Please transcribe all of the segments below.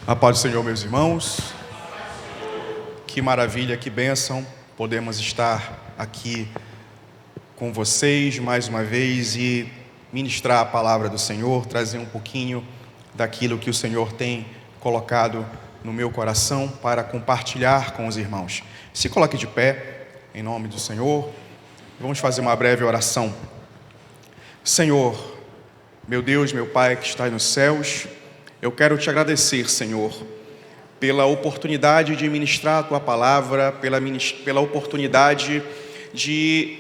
A paz do Senhor, meus irmãos. Que maravilha, que bênção podemos estar aqui com vocês mais uma vez e ministrar a palavra do Senhor, trazer um pouquinho daquilo que o Senhor tem colocado no meu coração para compartilhar com os irmãos. Se coloque de pé, em nome do Senhor. Vamos fazer uma breve oração. Senhor, meu Deus, meu Pai que está nos céus, eu quero te agradecer, Senhor, pela oportunidade de ministrar a Tua palavra, pela oportunidade de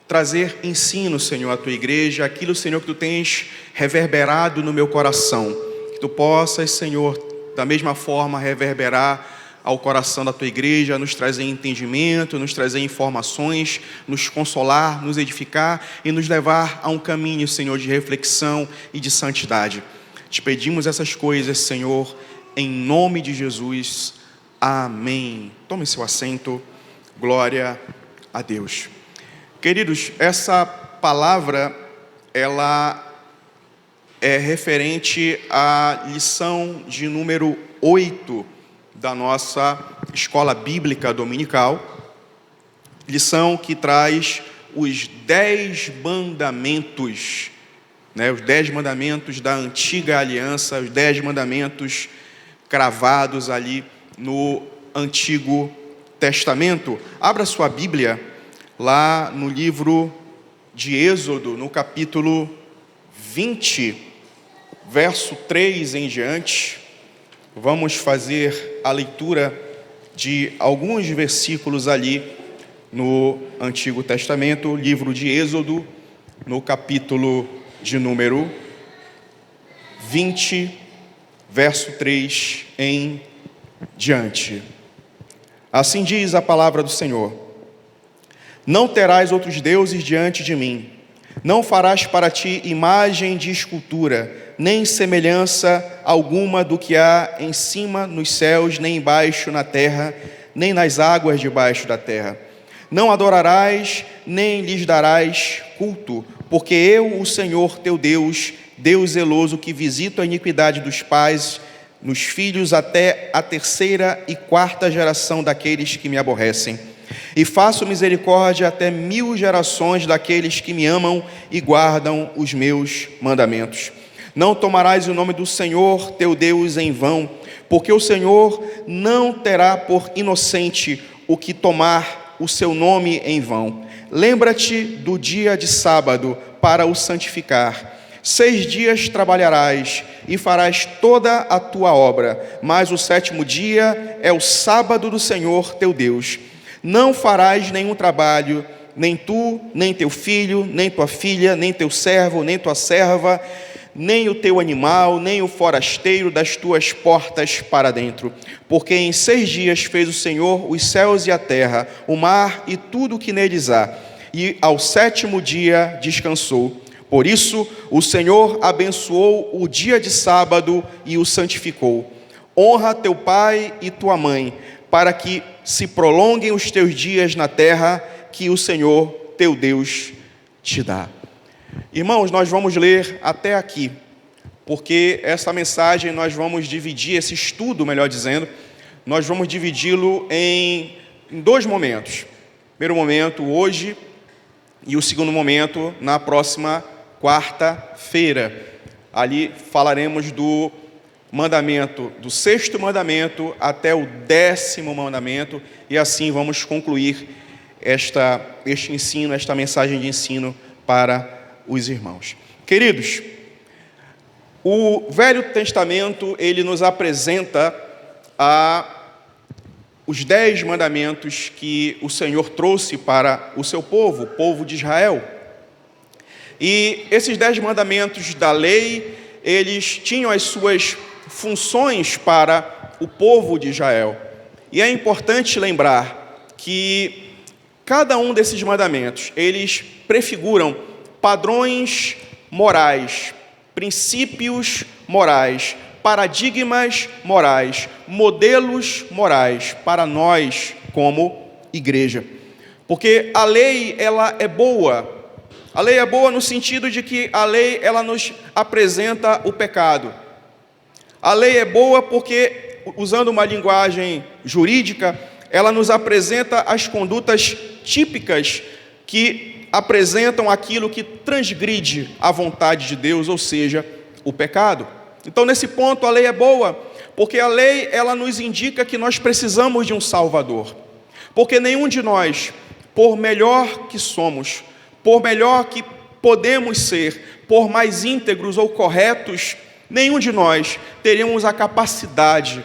trazer ensino, Senhor, à Tua igreja, aquilo, Senhor, que Tu tens reverberado no meu coração. Que Tu possas, Senhor, da mesma forma reverberar ao coração da Tua igreja, nos trazer entendimento, nos trazer informações, nos consolar, nos edificar e nos levar a um caminho, Senhor, de reflexão e de santidade. Te pedimos essas coisas, Senhor, em nome de Jesus. Amém. Tome seu assento. Glória a Deus. Queridos, essa palavra, ela é referente à lição de número 8 da nossa escola bíblica dominical. Lição que traz os 10 mandamentos, os 10 mandamentos da antiga aliança, os 10 mandamentos cravados ali no Antigo Testamento. Abra sua Bíblia lá no livro de Êxodo, no capítulo 20, verso 3 em diante. Vamos fazer a leitura de alguns versículos ali no Antigo Testamento, livro de Êxodo, no capítulo de número 20, verso 3 em diante. Assim diz a palavra do Senhor: Não terás outros deuses diante de mim, não farás para ti imagem de escultura, nem semelhança alguma do que há em cima nos céus, nem embaixo na terra, nem nas águas debaixo da terra. Não adorarás, nem lhes darás culto, porque eu, o Senhor teu Deus, Deus zeloso, que visito a iniquidade dos pais nos filhos até a 3ª e 4ª geração daqueles que me aborrecem, e faço misericórdia até 1000 gerações daqueles que me amam e guardam os meus mandamentos. Não tomarás o nome do Senhor teu Deus em vão, porque o Senhor não terá por inocente o que tomar o seu nome em vão. Lembra-te do dia de sábado para o santificar. 6 dias trabalharás e farás toda a tua obra, mas o 7º dia é o sábado do Senhor teu Deus. Não farás nenhum trabalho, nem tu, nem teu filho, nem tua filha, nem teu servo, nem tua serva, nem o teu animal, nem o forasteiro das tuas portas para dentro. Porque em 6 dias fez o Senhor os céus e a terra, o mar e tudo o que neles há, e ao 7º dia descansou. Por isso, o Senhor abençoou o dia de sábado e o santificou. Honra teu pai e tua mãe, para que se prolonguem os teus dias na terra que o Senhor teu Deus te dá. Irmãos, nós vamos ler até aqui, porque essa mensagem nós vamos dividir, esse estudo, melhor dizendo, nós vamos dividi-lo em 2 momentos. O primeiro momento hoje e o segundo momento na próxima quarta-feira. Ali falaremos do mandamento, do 6º mandamento até o 10º mandamento, e assim vamos concluir este ensino, esta mensagem de ensino para os irmãos. Queridos, o Velho Testamento, ele nos apresenta os 10 mandamentos que o Senhor trouxe para o seu povo, o povo de Israel. E esses 10 mandamentos da lei, eles tinham as suas funções para o povo de Israel. E é importante lembrar que cada um desses mandamentos, eles prefiguram padrões morais, princípios morais, paradigmas morais, modelos morais para nós como igreja. Porque a lei, ela é boa. A lei é boa no sentido de que a lei, ela nos apresenta o pecado. A lei é boa porque usando uma linguagem jurídica, ela nos apresenta as condutas típicas que apresentam aquilo que transgride a vontade de Deus, ou seja, o pecado. Então, nesse ponto, a lei é boa, porque a lei, ela nos indica que nós precisamos de um Salvador. Porque nenhum de nós, por melhor que somos, por melhor que podemos ser, por mais íntegros ou corretos, nenhum de nós teríamos a capacidade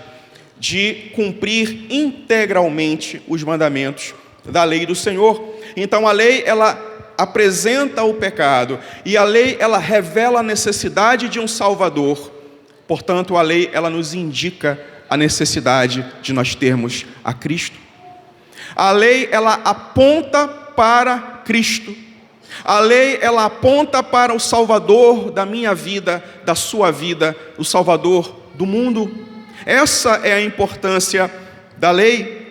de cumprir integralmente os mandamentos da lei do Senhor. Então a lei, ela apresenta o pecado, e a lei, ela revela a necessidade de um Salvador. Portanto, a lei, ela nos indica a necessidade de nós termos a Cristo. A lei, ela aponta para Cristo. A lei, ela aponta para o Salvador da minha vida, da sua vida, o Salvador do mundo. Essa é a importância da lei.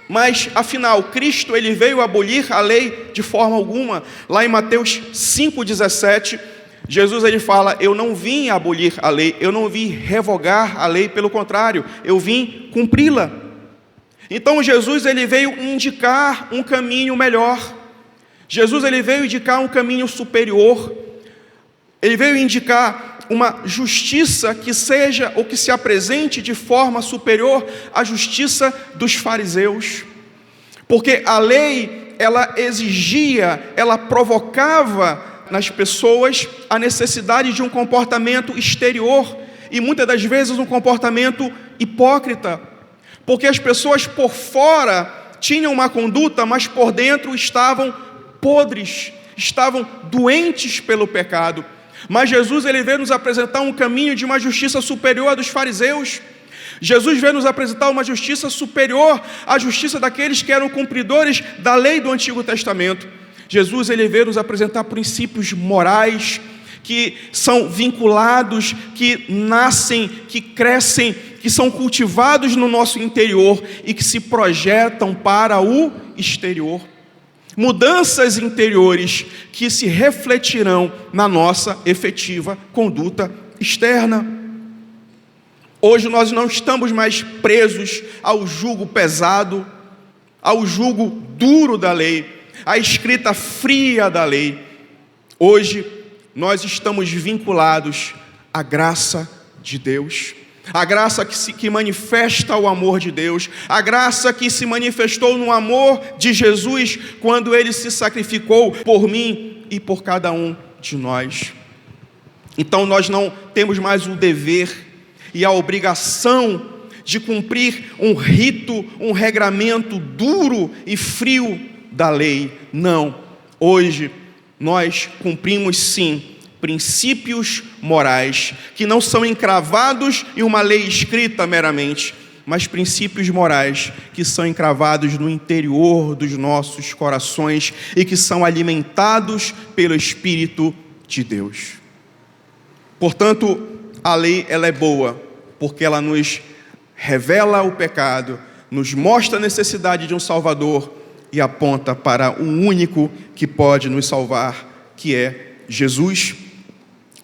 Mas, afinal, Cristo, ele veio abolir a lei de forma alguma. Lá em Mateus 5,17, Jesus, ele fala: eu não vim abolir a lei, eu não vim revogar a lei, pelo contrário, eu vim cumpri-la. Então, Jesus, ele veio indicar um caminho melhor. Jesus, ele veio indicar um caminho superior. Ele veio indicar uma justiça que seja, ou que se apresente de forma superior à justiça dos fariseus. Porque a lei, ela exigia, ela provocava nas pessoas a necessidade de um comportamento exterior, e muitas das vezes um comportamento hipócrita. Porque as pessoas por fora tinham uma conduta, mas por dentro estavam podres, estavam doentes pelo pecado. Mas Jesus, ele veio nos apresentar um caminho de uma justiça superior à dos fariseus. Jesus veio nos apresentar uma justiça superior à justiça daqueles que eram cumpridores da lei do Antigo Testamento. Jesus, ele veio nos apresentar princípios morais que são vinculados, que nascem, que crescem, que são cultivados no nosso interior e que se projetam para o exterior. Mudanças interiores que se refletirão na nossa efetiva conduta externa. Hoje nós não estamos mais presos ao jugo pesado, ao jugo duro da lei, à escrita fria da lei. Hoje nós estamos vinculados à graça de Deus. A graça que manifesta o amor de Deus, a graça que se manifestou no amor de Jesus, quando Ele se sacrificou por mim e por cada um de nós. Então nós não temos mais o dever e a obrigação de cumprir um rito, um regramento duro e frio da lei. Não, hoje nós cumprimos sim princípios morais, que não são encravados em uma lei escrita meramente, mas princípios morais que são encravados no interior dos nossos corações e que são alimentados pelo Espírito de Deus. Portanto, a lei, ela é boa, porque ela nos revela o pecado, nos mostra a necessidade de um Salvador e aponta para o único que pode nos salvar, que é Jesus.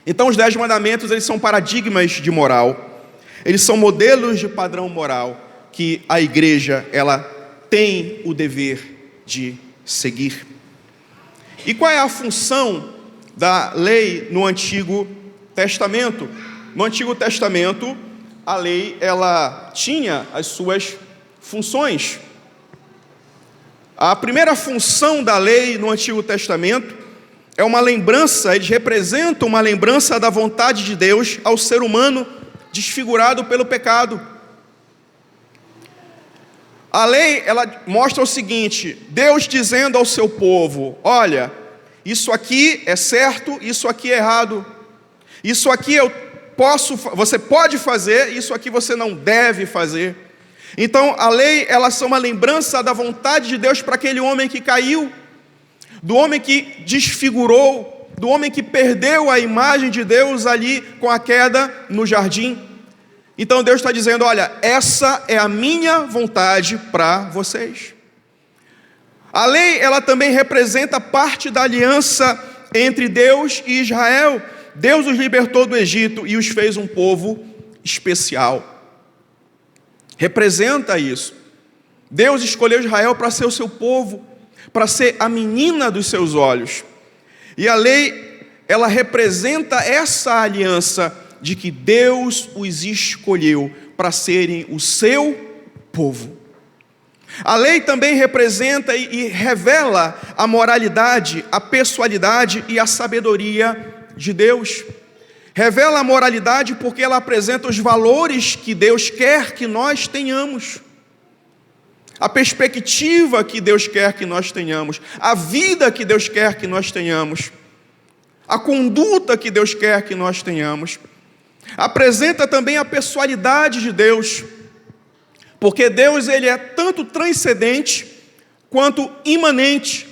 Então os 10 mandamentos, eles são paradigmas de moral, eles são modelos de padrão moral que a igreja, ela tem o dever de seguir. E qual é a função da lei no Antigo Testamento? No Antigo Testamento, a lei, ela tinha as suas funções. A primeira função da lei no Antigo Testamento é uma lembrança, eles representam uma lembrança da vontade de Deus ao ser humano desfigurado pelo pecado. A lei, ela mostra o seguinte: Deus dizendo ao seu povo: olha, isso aqui é certo, isso aqui é errado. Isso aqui você pode fazer, isso aqui você não deve fazer. Então a lei, ela é uma lembrança da vontade de Deus para aquele homem que caiu, do homem que desfigurou, do homem que perdeu a imagem de Deus ali com a queda no jardim. Então Deus está dizendo: olha, essa é a minha vontade para vocês. A lei, ela também representa parte da aliança entre Deus e Israel. Deus os libertou do Egito e os fez um povo especial. representa isso. Deus escolheu Israel para ser o seu povo, para ser a menina dos seus olhos. E a lei, ela representa essa aliança de que Deus os escolheu para serem o seu povo. A lei também representa e revela a moralidade, a pessoalidade e a sabedoria de Deus. Revela a moralidade porque ela apresenta os valores que Deus quer que nós tenhamos, a perspectiva que Deus quer que nós tenhamos, a vida que Deus quer que nós tenhamos, a conduta que Deus quer que nós tenhamos. Apresenta também a pessoalidade de Deus, porque Deus, ele é tanto transcendente quanto imanente.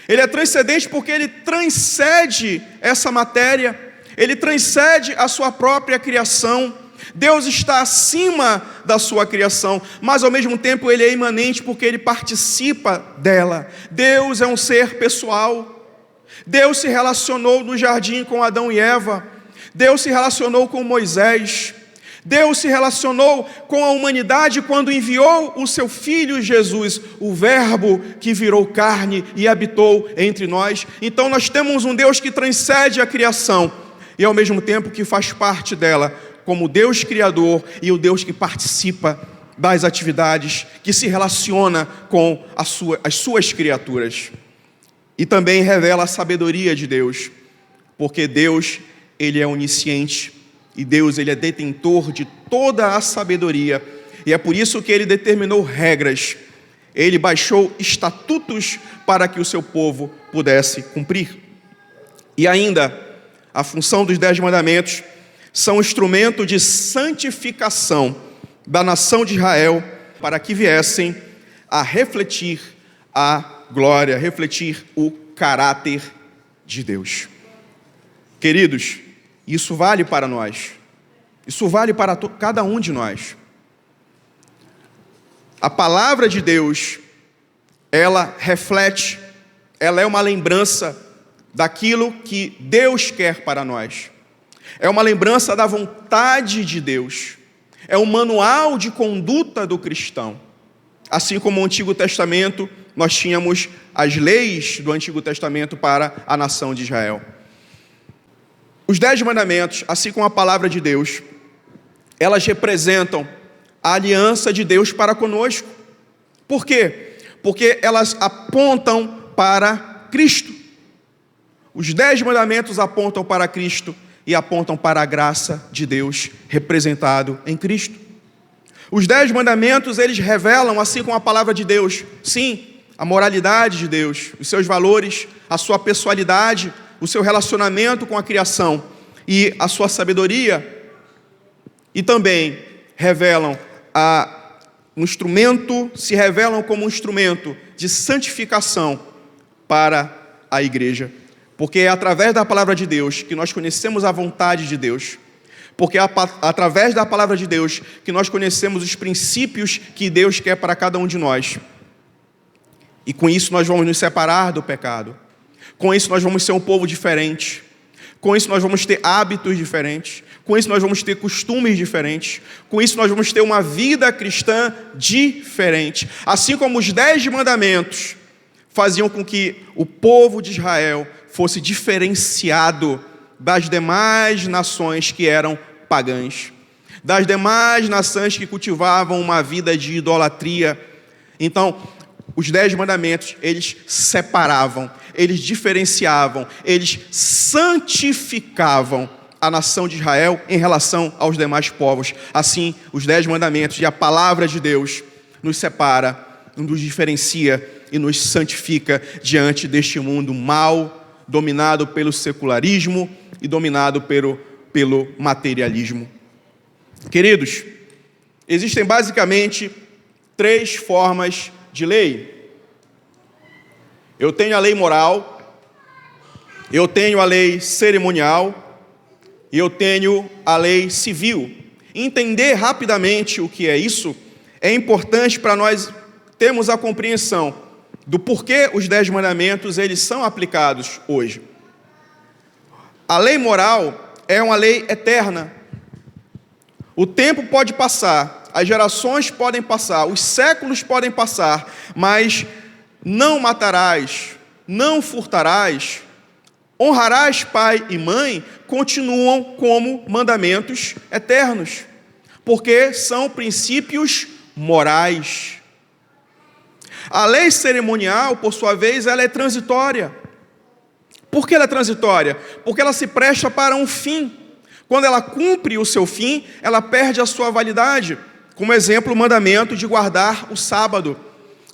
Ele é transcendente porque ele transcende essa matéria, ele transcende a sua própria criação. Deus está acima da sua criação, mas ao mesmo tempo ele é imanente porque ele participa dela. Deus é um ser pessoal. Deus se relacionou no jardim com Adão e Eva. Deus se relacionou com Moisés. Deus se relacionou com a humanidade quando enviou o seu Filho Jesus, o Verbo que virou carne e habitou entre nós. Então nós temos um Deus que transcende a criação e ao mesmo tempo que faz parte dela, como Deus Criador e o Deus que participa das atividades, que se relaciona com as suas criaturas. E também revela a sabedoria de Deus, porque Deus, ele é onisciente, e Deus, ele é detentor de toda a sabedoria, e é por isso que ele determinou regras, ele baixou estatutos para que o seu povo pudesse cumprir. E ainda, a função dos 10 mandamentos são instrumento de santificação da nação de Israel, para que viessem a refletir a glória, refletir o caráter de Deus. Queridos, isso vale para nós, isso vale para cada um de nós. A palavra de Deus, ela reflete, ela é uma lembrança daquilo que Deus quer para nós. É uma lembrança da vontade de Deus. É um manual de conduta do cristão. Assim como no Antigo Testamento, nós tínhamos as leis do Antigo Testamento para a nação de Israel. Os 10 mandamentos, assim como a palavra de Deus, elas representam a aliança de Deus para conosco. Por quê? Porque elas apontam para Cristo. Os 10 mandamentos apontam para Cristo e apontam para a graça de Deus representado em Cristo. Os 10 mandamentos, eles revelam, assim como a palavra de Deus, sim, a moralidade de Deus, os seus valores, a sua pessoalidade, o seu relacionamento com a criação e a sua sabedoria, e também revelam se revelam como um instrumento de santificação para a igreja, porque é através da palavra de Deus que nós conhecemos a vontade de Deus, porque é através da palavra de Deus que nós conhecemos os princípios que Deus quer para cada um de nós, e com isso nós vamos nos separar do pecado. Com isso nós vamos ser um povo diferente. Com isso nós vamos ter hábitos diferentes. Com isso nós vamos ter costumes diferentes. Com isso nós vamos ter uma vida cristã diferente. Assim como os 10 mandamentos faziam com que o povo de Israel fosse diferenciado das demais nações que eram pagãs, das demais nações que cultivavam uma vida de idolatria. Então, os 10 mandamentos, eles separavam, eles diferenciavam, eles santificavam a nação de Israel em relação aos demais povos. Assim, os 10 mandamentos e a palavra de Deus nos separa, nos diferencia e nos santifica diante deste mundo mau, dominado pelo secularismo e dominado pelo materialismo. Queridos, existem basicamente 3 formas de lei. Eu tenho a lei moral, eu tenho a lei cerimonial e eu tenho a lei civil. Entender rapidamente o que é isso é importante para nós termos a compreensão do porquê os 10 mandamentos eles são aplicados hoje. A lei moral é uma lei eterna. O tempo pode passar, as gerações podem passar, os séculos podem passar, mas não matarás, não furtarás, honrarás pai e mãe, continuam como mandamentos eternos, porque são princípios morais. A lei cerimonial, por sua vez, ela é transitória. Por que ela é transitória? Porque ela se presta para um fim. Quando ela cumpre o seu fim, ela perde a sua validade. Como exemplo, o mandamento de guardar o sábado.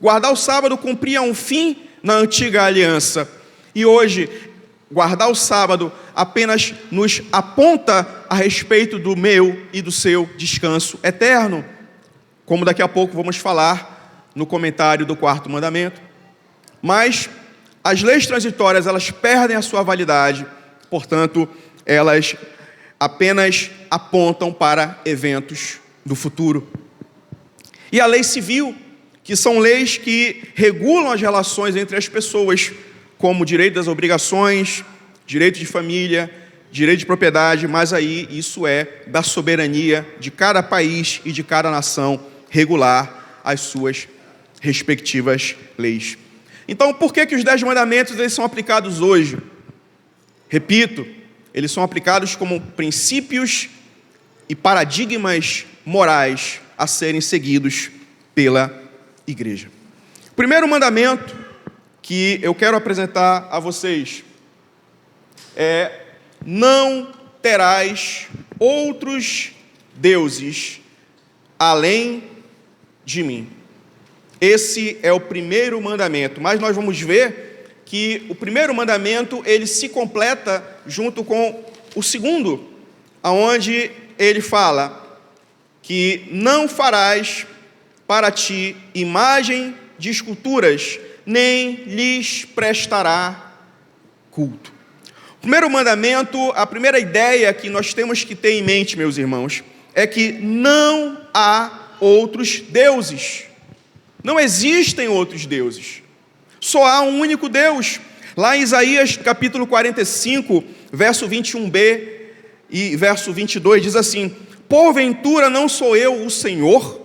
Guardar o sábado cumpria um fim na antiga aliança. E hoje, guardar o sábado apenas nos aponta a respeito do meu e do seu descanso eterno. Como daqui a pouco vamos falar no comentário do quarto mandamento. Mas as leis transitórias, elas perdem a sua validade, portanto, elas apenas apontam para eventos do futuro. E a lei civil, que são leis que regulam as relações entre as pessoas, como direito das obrigações, direito de família, direito de propriedade, mas aí isso é da soberania de cada país e de cada nação regular as suas respectivas leis. Então, por que os 10 mandamentos eles são aplicados hoje? Repito, eles são aplicados como princípios e paradigmas morais a serem seguidos pela igreja. O primeiro mandamento que eu quero apresentar a vocês é: não terás outros deuses além de mim. Esse é o primeiro mandamento, mas nós vamos ver que o primeiro mandamento ele se completa junto com o segundo, aonde ele fala que não farás para ti imagem de esculturas, nem lhes prestará culto. O primeiro mandamento, a primeira ideia que nós temos que ter em mente, meus irmãos, é que não há outros deuses. Não existem outros deuses. Só há um único Deus. Lá em Isaías capítulo 45, verso 21b e verso 22, diz assim: porventura não sou eu o Senhor?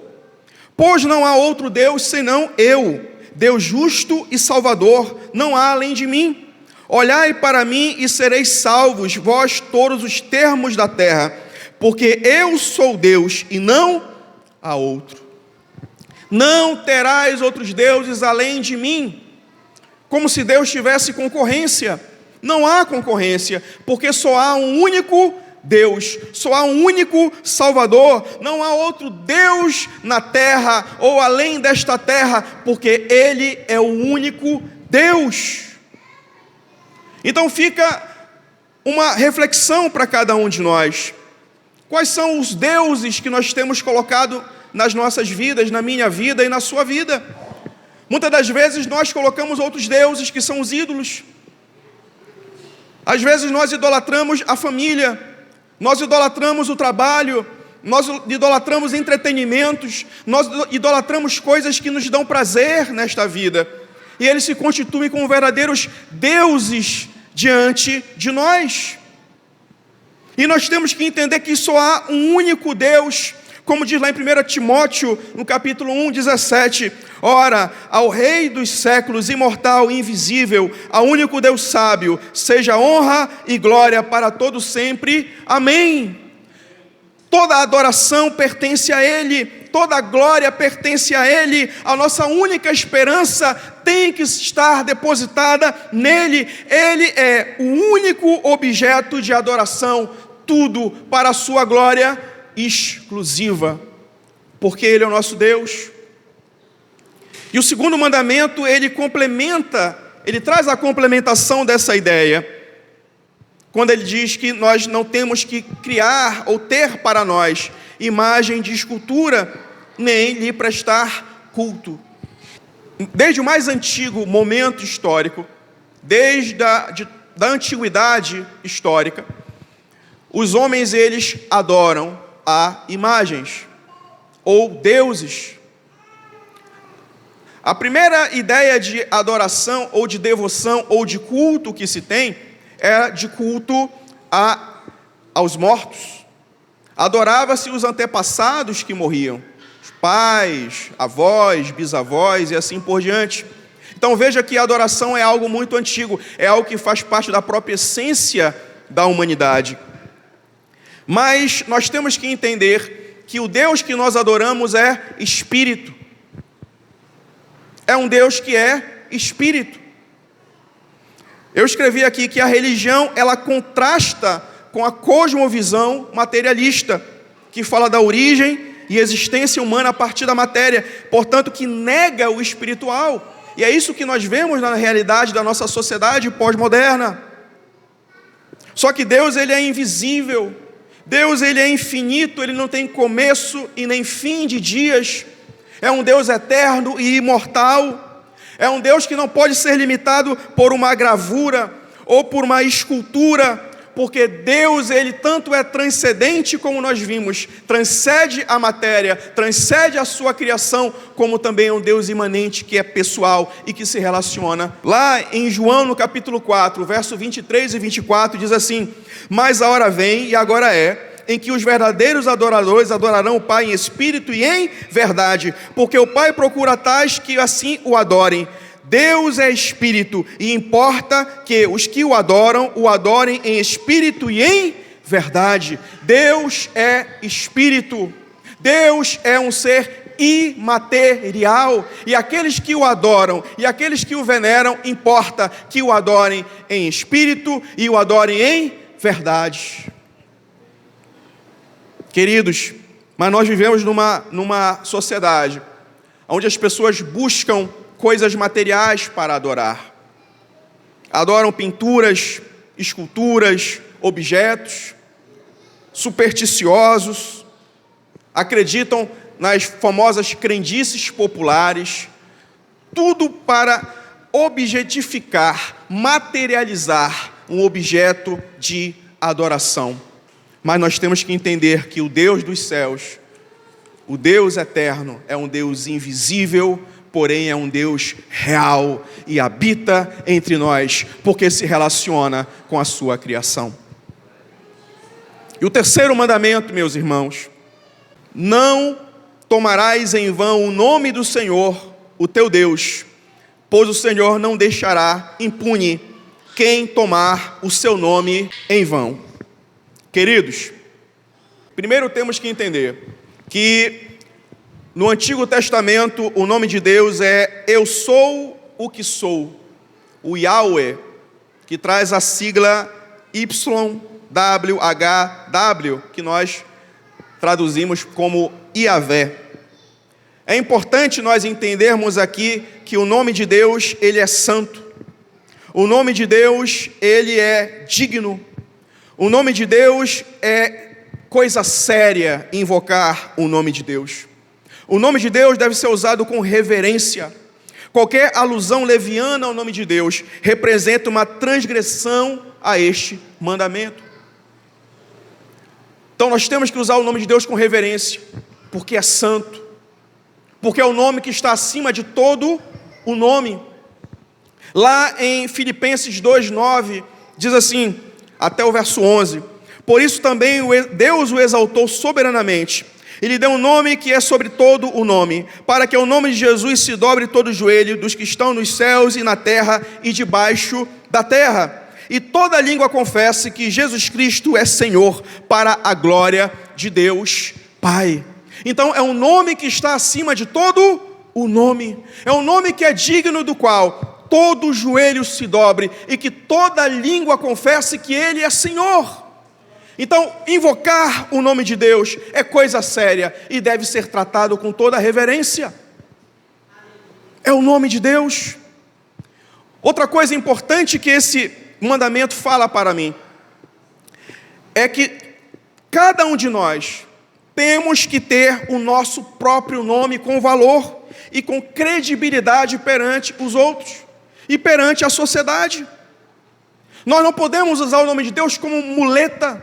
Pois não há outro Deus senão eu, Deus justo e salvador, não há além de mim. Olhai para mim e sereis salvos, vós todos os termos da terra, porque eu sou Deus e não há outro. Não terás outros deuses além de mim. Como se Deus tivesse concorrência. Não há concorrência, porque só há um único Deus, só há um único Salvador. Não há outro Deus na terra ou além desta terra, porque Ele é o único Deus. Então fica uma reflexão para cada um de nós. Quais são os deuses que nós temos colocado nas nossas vidas, na minha vida e na sua vida? Muitas das vezes nós colocamos outros deuses que são os ídolos. Às vezes nós idolatramos a família, nós idolatramos o trabalho, nós idolatramos entretenimentos, nós idolatramos coisas que nos dão prazer nesta vida. E eles se constituem como verdadeiros deuses diante de nós. E nós temos que entender que só há um único Deus, como diz lá em 1 Timóteo, no capítulo 1, 17, ora, ao Rei dos séculos, imortal e invisível, ao único Deus sábio, seja honra e glória para todo sempre. Amém. Toda a adoração pertence a Ele, toda a glória pertence a Ele, a nossa única esperança tem que estar depositada nele. Ele é o único objeto de adoração, tudo para a sua glória exclusiva, porque Ele é o nosso Deus. E o segundo mandamento, ele complementa, ele traz a complementação dessa ideia, quando ele diz que nós não temos que criar ou ter para nós imagem de escultura, nem lhe prestar culto. Desde o mais antigo momento histórico, desde a antiguidade histórica, os homens, eles adoram a imagens ou deuses. A primeira ideia de adoração ou de devoção ou de culto que se tem é de culto aos mortos. Adorava-se os antepassados que morriam. pais, avós, bisavós e assim por diante. Então veja que a adoração é algo muito antigo, é algo que faz parte da própria essência da humanidade. Mas nós temos que entender que o Deus que nós adoramos é Espírito. É um Deus que é Espírito. Eu escrevi aqui que a religião, ela contrasta com a cosmovisão materialista, que fala da origem e existência humana a partir da matéria, portanto, que nega o espiritual. E é isso que nós vemos na realidade da nossa sociedade pós-moderna. Só que Deus, ele é invisível. Deus, ele é infinito, ele não tem começo e nem fim de dias. É um Deus eterno e imortal. É um Deus que não pode ser limitado por uma gravura ou por uma escultura, porque Deus, ele tanto é transcendente, como nós vimos, transcende a matéria, transcende a sua criação, como também é um Deus imanente, que é pessoal e que se relaciona. Lá em João, no capítulo 4, verso 23 e 24, diz assim: mas a hora vem, e agora é, em que os verdadeiros adoradores adorarão o Pai em espírito e em verdade, porque o Pai procura tais que assim o adorem. Deus é espírito, e importa que os que o adorem em espírito e em verdade. Deus é espírito. Deus é um ser imaterial, e aqueles que o adoram e aqueles que o veneram, importa que o adorem em espírito e o adorem em verdade. Queridos, mas nós vivemos numa sociedade onde as pessoas buscam coisas materiais para adorar. Adoram pinturas, esculturas, objetos, supersticiosos, acreditam nas famosas crendices populares, tudo para objetificar, materializar um objeto de adoração. Mas nós temos que entender que o Deus dos céus, o Deus eterno, é um Deus invisível, porém é um Deus real e habita entre nós, porque se relaciona com a sua criação. E o terceiro mandamento, meus irmãos: não tomarás em vão o nome do Senhor, o teu Deus, pois o Senhor não deixará impune quem tomar o seu nome em vão. Queridos, primeiro temos que entender que no Antigo Testamento o nome de Deus é Eu Sou o que Sou, o Yahweh, que traz a sigla YWHW, que nós traduzimos como Iavé. É importante nós entendermos aqui que o nome de Deus, ele é santo. O nome de Deus, ele é digno. O nome de Deus é coisa séria invocar o nome de Deus. O nome de Deus deve ser usado com reverência. Qualquer alusão leviana ao nome de Deus representa uma transgressão a este mandamento. Então nós temos que usar o nome de Deus com reverência, porque é santo, porque é o nome que está acima de todo o nome. Lá em Filipenses 2:9, diz assim, até o verso 11: por isso também Deus o exaltou soberanamente, e lhe deu um nome que é sobre todo o nome, para que ao nome de Jesus se dobre todo o joelho dos que estão nos céus e na terra e debaixo da terra, e toda língua confesse que Jesus Cristo é Senhor, para a glória de Deus Pai. Então é um nome que está acima de todo o nome, é um nome que é digno do qual todo joelho se dobre e que toda língua confesse que Ele é Senhor. Então, invocar o nome de Deus é coisa séria e deve ser tratado com toda a reverência. É o nome de Deus. Outra coisa importante que esse mandamento fala para mim é que cada um de nós temos que ter o nosso próprio nome com valor e com credibilidade perante os outros e perante a sociedade. Nós não podemos usar o nome de Deus como muleta.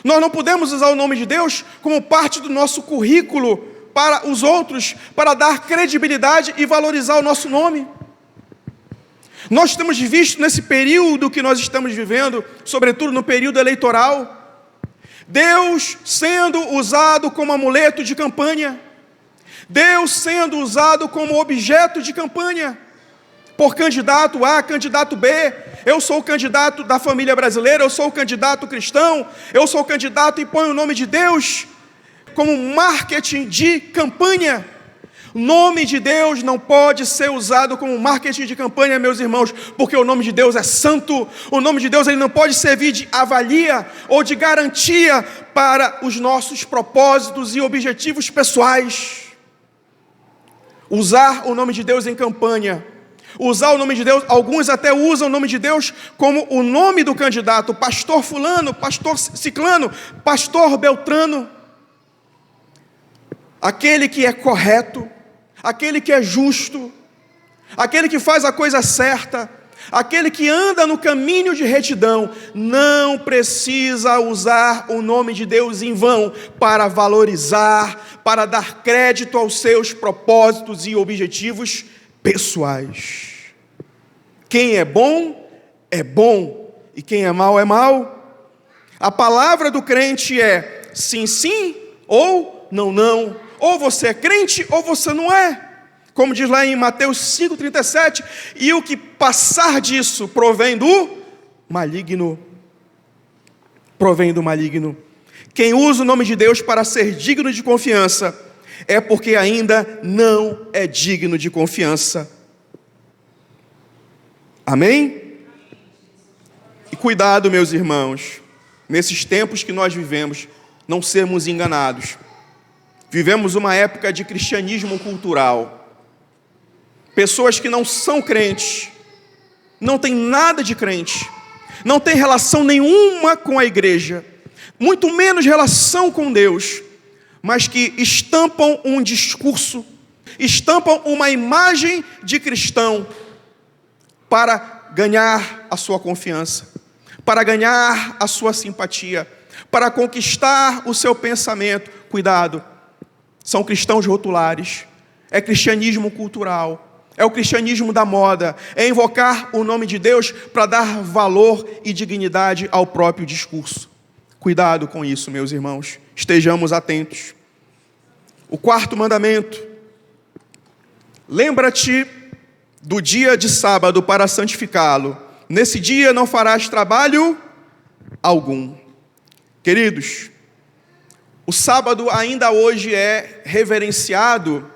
Nós não podemos usar o nome de Deus como parte do nosso currículo para os outros, para dar credibilidade e valorizar o nosso nome. Nós temos visto nesse período que nós estamos vivendo, sobretudo no período eleitoral, Deus sendo usado como amuleto de campanha. Deus sendo usado como objeto de campanha, por candidato A, candidato B. Eu sou o candidato da família brasileira, eu sou o candidato cristão, eu sou o candidato e ponho o nome de Deus como marketing de campanha. O nome de Deus não pode ser usado como marketing de campanha, meus irmãos, porque o nome de Deus é santo. O nome de Deus ele não pode servir de avalia ou de garantia para os nossos propósitos e objetivos pessoais. Usar o nome de Deus em campanha, usar o nome de Deus, alguns até usam o nome de Deus como o nome do candidato, pastor fulano, pastor ciclano, pastor beltrano. Aquele que é correto, aquele que é justo, aquele que faz a coisa certa, aquele que anda no caminho de retidão, não precisa usar o nome de Deus em vão para valorizar, para dar crédito aos seus propósitos e objetivos pessoais. Quem é bom, e quem é mau, é mau. A palavra do crente é sim, sim, ou não, não. Ou você é crente, ou você não é. Como diz lá em Mateus 5,37, e o que passar disso provém do maligno. Provém do maligno. Quem usa o nome de Deus para ser digno de confiança, é porque ainda não é digno de confiança. Amém? E cuidado, meus irmãos, nesses tempos que nós vivemos, não sermos enganados. Vivemos uma época de cristianismo cultural. Pessoas que não são crentes, não têm nada de crente, não têm relação nenhuma com a igreja, muito menos relação com Deus, mas que estampam um discurso, estampam uma imagem de cristão para ganhar a sua confiança, para ganhar a sua simpatia, para conquistar o seu pensamento. Cuidado, são cristãos rotulares, é cristianismo cultural, é o cristianismo da moda, é invocar o nome de Deus para dar valor e dignidade ao próprio discurso. Cuidado com isso, meus irmãos, estejamos atentos. O quarto mandamento: lembra-te do dia de sábado para santificá-lo. Nesse dia não farás trabalho algum. Queridos, o sábado ainda hoje é reverenciado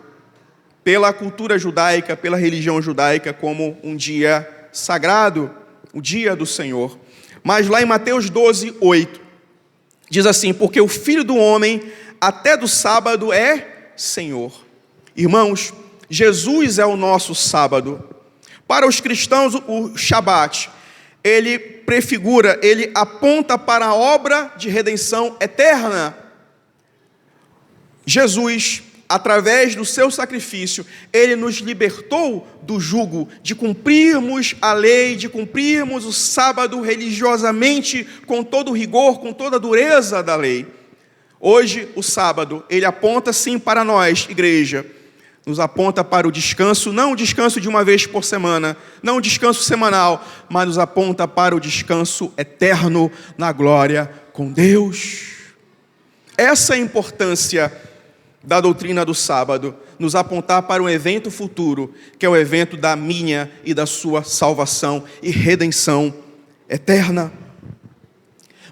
pela cultura judaica, pela religião judaica, como um dia sagrado, o dia do Senhor. Mas lá em Mateus 12:8, diz assim: porque o Filho do Homem até do sábado é Senhor. Irmãos, Jesus é o nosso sábado. Para os cristãos, o Shabat, ele prefigura, ele aponta para a obra de redenção eterna. Jesus, através do seu sacrifício, ele nos libertou do jugo de cumprirmos a lei, de cumprirmos o sábado religiosamente, com todo o rigor, com toda a dureza da lei. Hoje, o sábado, ele aponta sim para nós, igreja, nos aponta para o descanso, não o descanso de uma vez por semana, não o descanso semanal, mas nos aponta para o descanso eterno na glória com Deus. Essa é a importância da doutrina do sábado, nos apontar para um evento futuro, que é o evento da minha e da sua salvação e redenção eterna.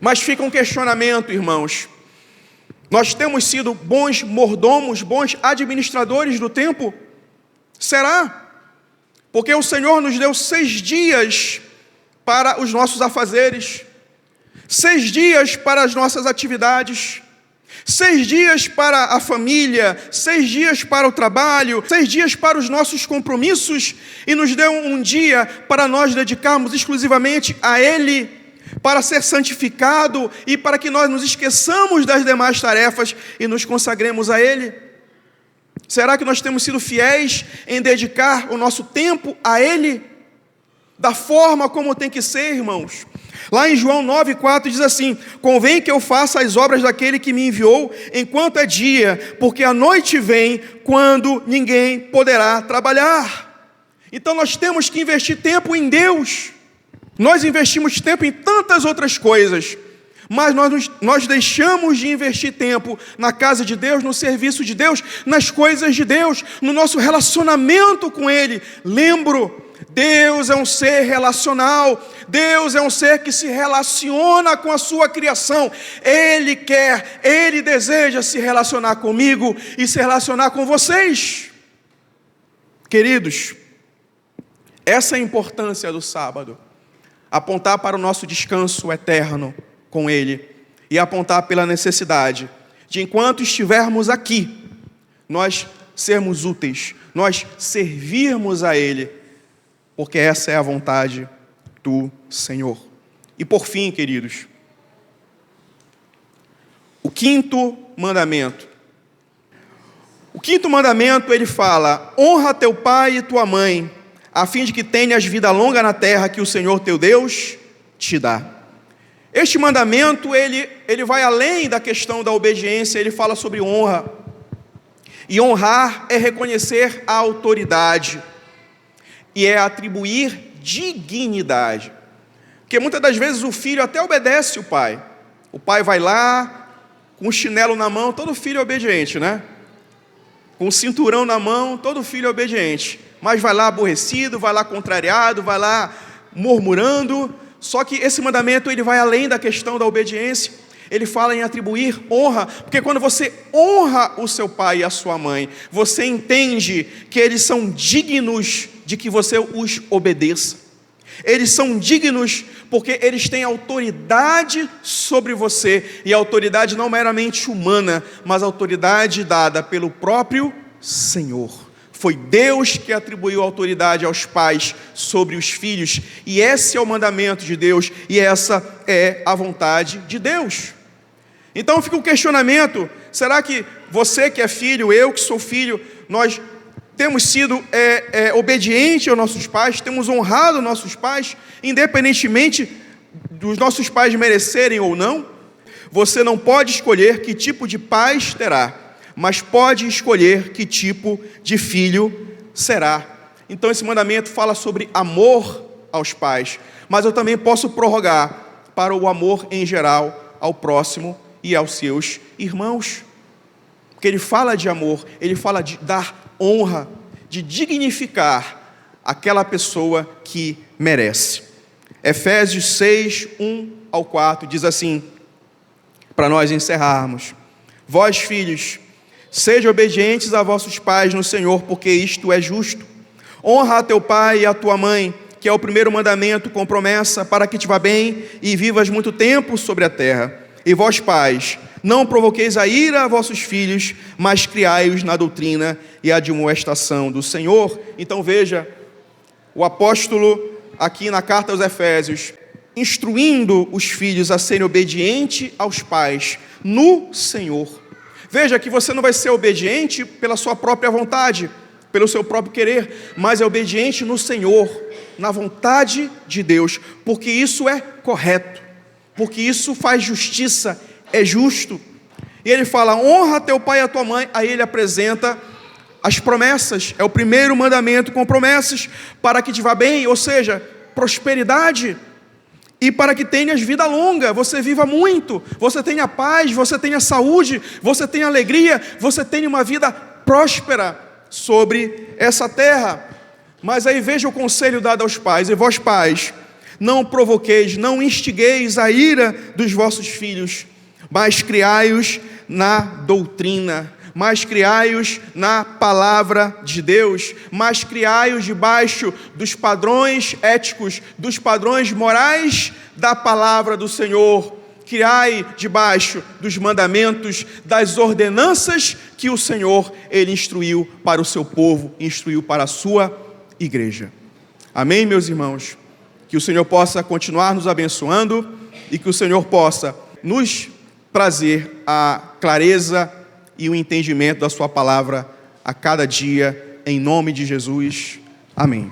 Mas fica um questionamento, irmãos. Nós temos sido bons mordomos, bons administradores do tempo? Será? Porque o Senhor nos deu 6 dias para os nossos afazeres, 6 dias para as nossas atividades, 6 dias para a família, 6 dias para o trabalho, 6 dias para os nossos compromissos, e nos deu um dia para nós dedicarmos exclusivamente a Ele, para ser santificado e para que nós nos esqueçamos das demais tarefas e nos consagremos a Ele. Será que nós temos sido fiéis em dedicar o nosso tempo a Ele, da forma como tem que ser, irmãos? Lá em João 9,4 diz assim: convém que eu faça as obras daquele que me enviou enquanto é dia, porque a noite vem quando ninguém poderá trabalhar. Então nós temos que investir tempo em Deus. Nós investimos tempo em tantas outras coisas. Mas nós deixamos de investir tempo na casa de Deus, no serviço de Deus, nas coisas de Deus, no nosso relacionamento com Ele. Lembro, Deus é um ser relacional, Deus é um ser que se relaciona com a sua criação. Ele deseja se relacionar comigo e se relacionar com vocês. Queridos, essa é a importância do sábado. Apontar para o nosso descanso eterno com Ele e apontar pela necessidade de, enquanto estivermos aqui, nós sermos úteis, nós servirmos a Ele, porque essa é a vontade do Senhor. E por fim, queridos, o quinto mandamento. O quinto mandamento, ele fala: honra teu pai e tua mãe, a fim de que tenhas vida longa na terra que o Senhor teu Deus te dá. Este mandamento, ele vai além da questão da obediência, ele fala sobre honra. E honrar é reconhecer a autoridade e é atribuir dignidade. Porque muitas das vezes o filho até obedece o pai. O pai vai lá, com o chinelo na mão, todo filho é obediente, né? Com o cinturão na mão, todo filho é obediente. Mas vai lá aborrecido, vai lá contrariado, vai lá murmurando. Só que esse mandamento, ele vai além da questão da obediência. Ele fala em atribuir honra, porque quando você honra o seu pai e a sua mãe, você entende que eles são dignos de que você os obedeça. Eles são dignos porque eles têm autoridade sobre você, e a autoridade não meramente humana, mas a autoridade dada pelo próprio Senhor. Foi Deus que atribuiu autoridade aos pais sobre os filhos, e esse é o mandamento de Deus, e essa é a vontade de Deus. Então fica o questionamento: será que você que é filho, eu que sou filho, nós temos sido obedientes aos nossos pais, temos honrado nossos pais, independentemente dos nossos pais merecerem ou não? Você não pode escolher que tipo de pais terá, mas pode escolher que tipo de filho será. Então esse mandamento fala sobre amor aos pais, mas eu também posso prorrogar para o amor em geral ao próximo e aos seus irmãos. Porque ele fala de amor, ele fala de dar honra, de dignificar aquela pessoa que merece. Efésios 6, 1 ao 4 diz assim, para nós encerrarmos: vós, filhos, sejam obedientes a vossos pais no Senhor, porque isto é justo. Honra a teu pai e a tua mãe, que é o primeiro mandamento com promessa, para que te vá bem e vivas muito tempo sobre a terra. E vós, pais, não provoqueis a ira a vossos filhos, mas criai-os na doutrina e admoestação do Senhor. Então veja, o apóstolo aqui na carta aos Efésios, instruindo os filhos a serem obedientes aos pais no Senhor. Veja que você não vai ser obediente pela sua própria vontade, pelo seu próprio querer, mas é obediente no Senhor, na vontade de Deus, porque isso é correto, porque isso faz justiça, é justo. E ele fala: honra teu pai e a tua mãe. Aí ele apresenta as promessas, é o primeiro mandamento com promessas, para que te vá bem, ou seja, prosperidade, e para que tenhas vida longa, você viva muito, você tenha paz, você tenha saúde, você tenha alegria, você tenha uma vida próspera sobre essa terra. Mas aí veja o conselho dado aos pais: e vós, pais, não provoqueis, não instigueis a ira dos vossos filhos, mas criai-os na doutrina, mas criai-os na palavra de Deus, mas criai-os debaixo dos padrões éticos, dos padrões morais da palavra do Senhor. Criai debaixo dos mandamentos, das ordenanças que o Senhor, Ele instruiu para o seu povo, instruiu para a sua igreja. Amém, meus irmãos? Que o Senhor possa continuar nos abençoando e que o Senhor possa nos trazer a clareza e o entendimento da sua palavra a cada dia, em nome de Jesus. Amém.